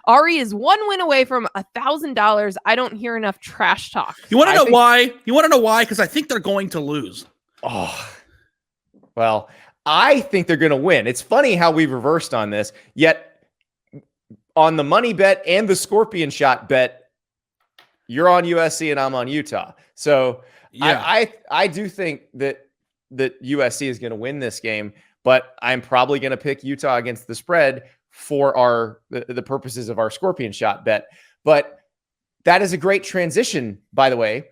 Ari is one win away from $1,000. I don't hear enough trash talk. You want to know why? You want to know why? Because I think they're going to lose. Oh, well, I think they're going to win. It's funny how we've reversed on this, yet on the money bet and the Scorpion shot bet, you're on USC and I'm on Utah. So yeah. I do think that USC is going to win this game, but I'm probably going to pick Utah against the spread for the purposes of our Scorpion shot bet. But that is a great transition, by the way,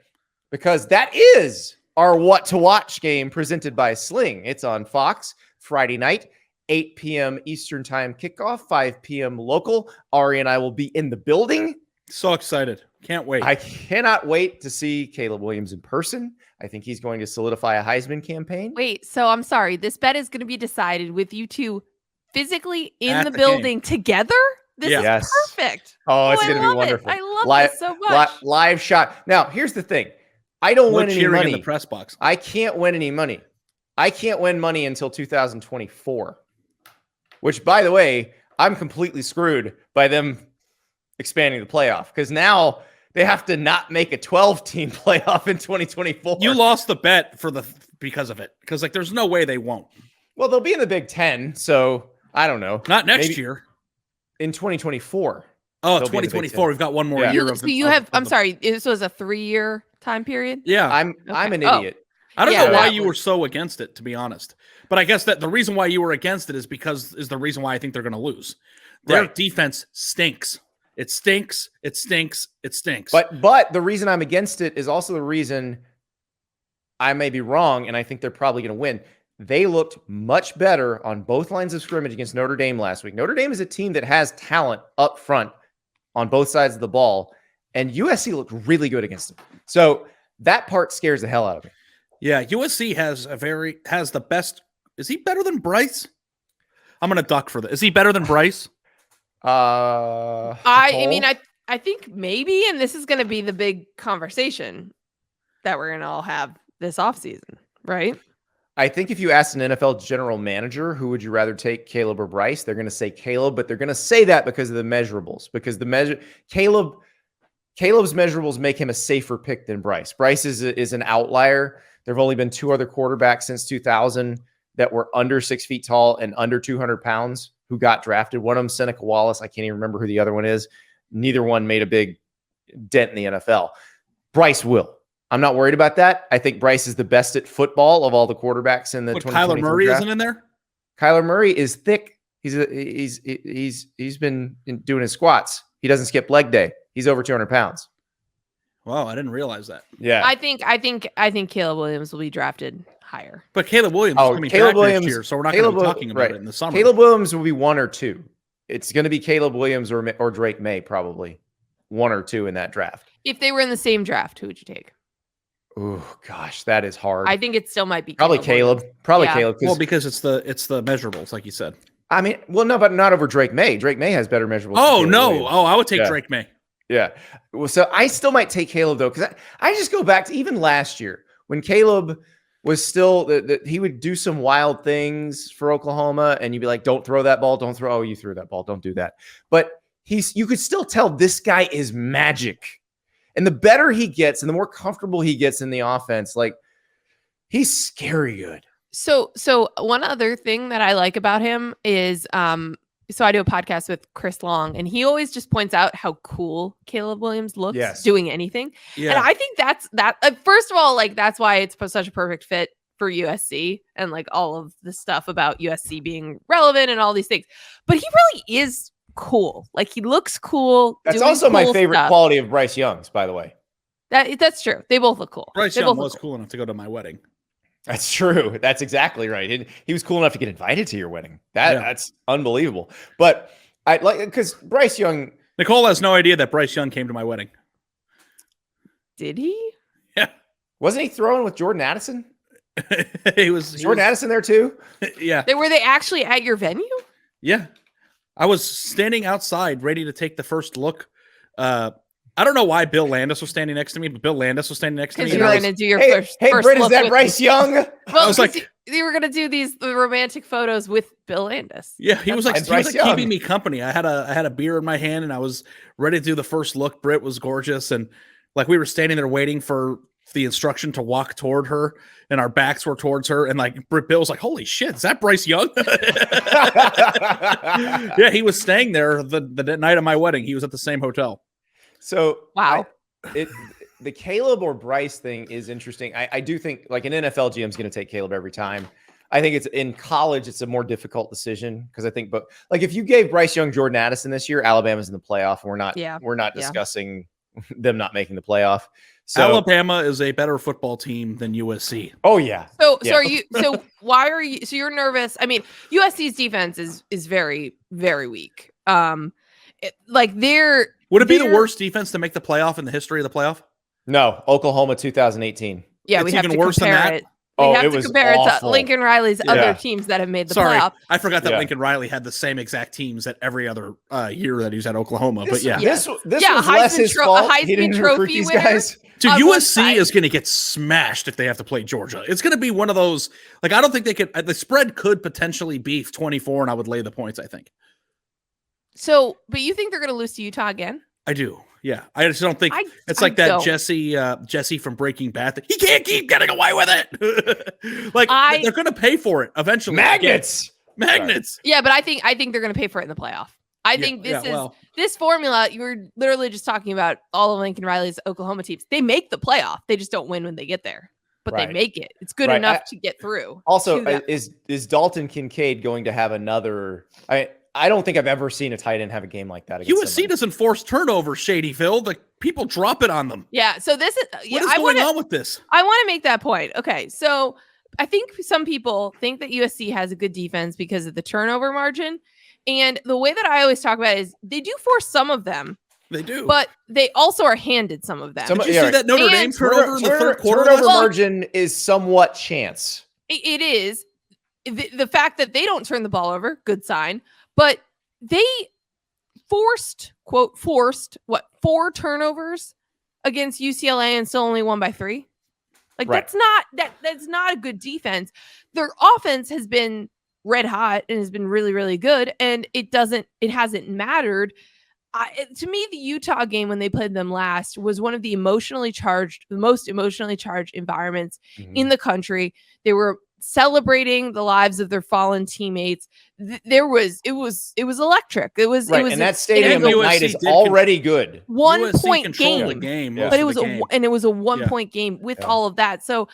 because that is our What to Watch game presented by Sling. It's on Fox Friday night, 8 p.m. Eastern Time kickoff, 5 p.m. local. Ari and I will be in the building. So excited. Can't wait. I cannot wait to see Caleb Williams in person. I think he's going to solidify a Heisman campaign. Wait, so I'm sorry. This bet is going to be decided with you two physically in the building together? This is perfect. Oh, it's going to be wonderful. I love this so much. Live shot. Now, here's the thing. I don't win any money. In the press box. I can't win any money. I can't win money until 2024, which, by the way, I'm completely screwed by them expanding the playoff because now they have to not make a 12-team playoff in 2024. You lost the bet because of it. Because there's no way they won't. Well, they'll be in the Big Ten, so I don't know. Not next year. In 2024. Oh, 2024. We've got one more year. I'm sorry. This was a 3-year time period. Yeah, I'm an idiot. I don't know why you were so against it, to be honest. But I guess that the reason why you were against it is the reason why I think they're going to lose. Their defense stinks. It stinks. It stinks. It stinks. But the reason I'm against it is also the reason I may be wrong, and I think they're probably going to win. They looked much better on both lines of scrimmage against Notre Dame last week. Notre Dame is a team that has talent up front on both sides of the ball, and USC looked really good against them. So that part scares the hell out of me. Yeah, USC has the best. Is he better than Bryce? I'm going to duck for this. Is he better than Bryce? I think maybe, and this is going to be the big conversation that we're going to all have this offseason, right? I think if you asked an NFL general manager, who would you rather take, Caleb or Bryce? They're going to say Caleb, but they're going to say that because of the measurables. Because Caleb's measurables make him a safer pick than Bryce. Bryce is an outlier. There have only been 2 other quarterbacks since 2000 that were under 6 feet tall and under 200 pounds who got drafted. One of them, Seneca Wallace. I can't even remember who the other one is. Neither one made a big dent in the NFL. Bryce will. I'm not worried about that. I think Bryce is the best at football of all the quarterbacks in the 2023 Kyler Murray draft. Isn't in there? Kyler Murray is thick. He's been doing his squats. He doesn't skip leg day. He's over 200 pounds. Wow, I didn't realize that. Yeah. I think Caleb Williams will be drafted higher. But Caleb Williams is coming back next year, so we're not going to be talking about it in the summer. Caleb Williams will be 1 or 2. It's going to be Caleb Williams or Drake May, probably 1 or 2 in that draft. If they were in the same draft, who would you take? Oh gosh, that is hard. I think it still might be Caleb. Probably Caleb. Well, because it's the measurables, like you said. I mean, well, no, but not over Drake May. Drake May has better measurables. Oh no! I would take Drake May. Yeah. Well, so I still might take Caleb though, because I just go back to even last year when Caleb was still he would do some wild things for Oklahoma, and you'd be like, "Don't throw that ball. Don't throw. Oh, you threw that ball. Don't do that." But you could still tell this guy is magic. And the better he gets and the more comfortable he gets in the offense, he's scary good. So one other thing that I like about him is, so I do a podcast with Chris Long, and he always just points out how cool Caleb Williams looks doing anything. Yeah. And I think that's first of all, that's why it's such a perfect fit for USC and all of the stuff about USC being relevant and all these things. But he really is cool. He looks cool. That's also my favorite quality of Bryce Young's, by the way. That's true. They both look cool. Bryce Young was cool enough to go to my wedding. That's true. That's exactly right. He was cool enough to get invited to your wedding. That's unbelievable. But I because Bryce Young. Nicole has no idea that Bryce Young came to my wedding. Did he? Yeah. Wasn't he throwing with Jordan Addison? Was Jordan Addison there too? Yeah. Were they actually at your venue? Yeah. I was standing outside ready to take the first look. I don't know why Bill Landis was standing next to me, but Bill Landis was standing next to me. Because you were going to do your first Britt, look. is that Bryce Young? I was like, you were gonna do the romantic photos with Bill Landis. Yeah, he was like keeping me company. I had a beer in my hand and I was ready to do the first look. Britt was gorgeous, and like we were standing there waiting for the instruction to walk toward her, and our backs were towards her, and like Bill was like, "Holy shit, is that Bryce Young?" Yeah, he was staying there the night of my wedding. He was at the same hotel. So wow, the Caleb or Bryce thing is interesting. I do think like an NFL GM is going to take Caleb every time. I think it's in college, it's a more difficult decision because I think, but like if you gave Bryce Young Jordan Addison this year, Alabama's in the playoff, and we're not discussing them not making the playoff. So Alabama is a better football team than USC. Oh yeah. So are you? So why are you? So you're nervous? I mean, USC's defense is very, very weak. Would it be the worst defense to make the playoff in the history of the playoff? No, Oklahoma 2018. Yeah, it's we have even to worse compare than that. it. We have to compare it to Lincoln Riley's other teams that have made the playoff. I forgot that Lincoln Riley had the same exact teams that every other year that he was at Oklahoma. This was less his fault. He didn't recruit these guys. Dude, USC is going to get smashed if they have to play Georgia. It's going to be one of those. Like, I don't think they could. The spread could potentially be 24, and I would lay the points, I think. So, but you think they're going to lose to Utah again? I do. Yeah, I just don't think it's like that Jesse from Breaking Bad. He can't keep getting away with it. Like they're going to pay for it eventually. Magnets. Yeah, but I think they're going to pay for it in the playoff. I think this formula. You were literally just talking about all of Lincoln Riley's Oklahoma teams. They make the playoff. They just don't win when they get there, but they make it. It's good enough to get through. Also, is Dalton Kincaid going to have another? I don't think I've ever seen a tight end have a game like that. USC doesn't force turnovers, Shady Phil. Like people drop it on them. Yeah. So this is what is going on with this? I want to make that point. Okay. So I think some people think that USC has a good defense because of the turnover margin. And the way that I always talk about it is they do force some of them. They do. But they also are handed some of them. Did you see that Notre Dame turnover in the third quarter? Turnover margin is somewhat chance. It is. The fact that they don't turn the ball over, good sign. But they forced 4 turnovers against UCLA and still only won by 3. Like that's not a good defense. Their offense has been red hot and has been really, really good. And it hasn't mattered. To me, the Utah game when they played them last was one of the most emotionally charged environments in the country. They were celebrating the lives of their fallen teammates. It was electric. It was and that stadium at night is already good. 1 point game. But it was a 1 point game with all of that. So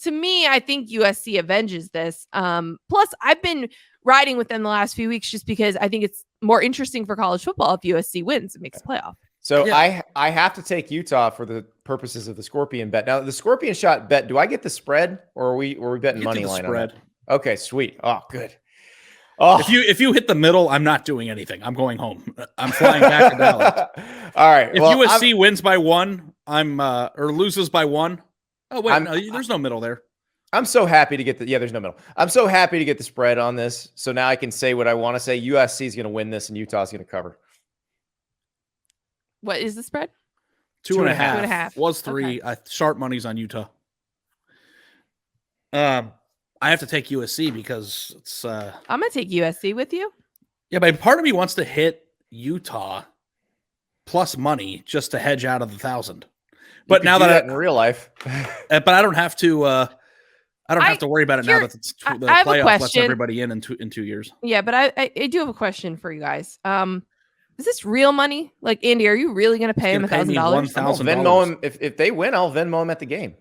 to me, I think USC avenges this. Plus, I've been riding with them the last few weeks just because I think it's more interesting for college football if USC wins and makes the playoff. So I have to take Utah for the purposes of the Scorpion bet. Now the Scorpion shot bet, do I get the spread or are we betting money line on it? Okay, sweet. Oh, good. Oh, if you hit the middle, I'm not doing anything. I'm going home. I'm flying back to Dallas. All right. If USC wins by 1, or loses by 1. Oh wait, there's no middle there. I'm so happy to get there's no middle. I'm so happy to get the spread on this. So now I can say what I want to say. USC is going to win this and Utah is going to cover. What is the spread? 2.5. 2.5. Was 3. Okay. Sharp money's on Utah. I have to take USC because it's. I'm gonna take USC with you. Yeah, but part of me wants to hit Utah plus money just to hedge out of the 1,000. But now that in real life, but I don't have to. I don't have to worry about it now that the playoff lets everybody in 2 years. Yeah, but I do have a question for you guys. Is this real money? Like, Andy, are you really going to pay him $1,000? Venmo him. If they win, I'll Venmo him at the game.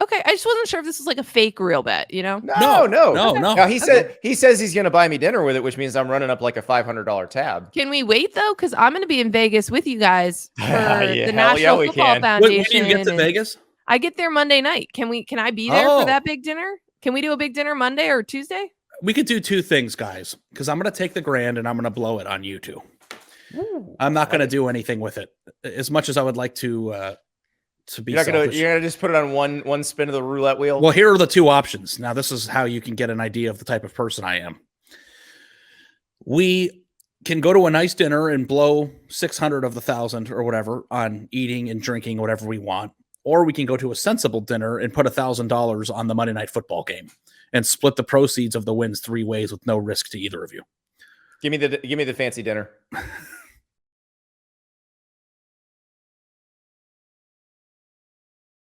Okay, I just wasn't sure if this was like a fake real bet, you know? No. He says he's going to buy me dinner with it, which means I'm running up like a $500 tab. Can we wait though? Because I'm going to be in Vegas with you guys for the National Football Foundation. When do you get to Vegas? I get there Monday night. Can I be there for that big dinner? Can we do a big dinner Monday or Tuesday? We could do 2 things, guys. Because I'm going to take the grand and I'm going to blow it on you two. I'm not going to do anything with it. As much as I would like to be you're going to just put it on one spin of the roulette wheel? Well, here are the 2 options. Now, this is how you can get an idea of the type of person I am. We can go to a nice dinner and blow 600 of the 1,000 or whatever on eating and drinking whatever we want. Or we can go to a sensible dinner and put $1,000 on the Monday Night Football game. and split the proceeds of the wins 3 ways with no risk to either of you. Give me the fancy dinner.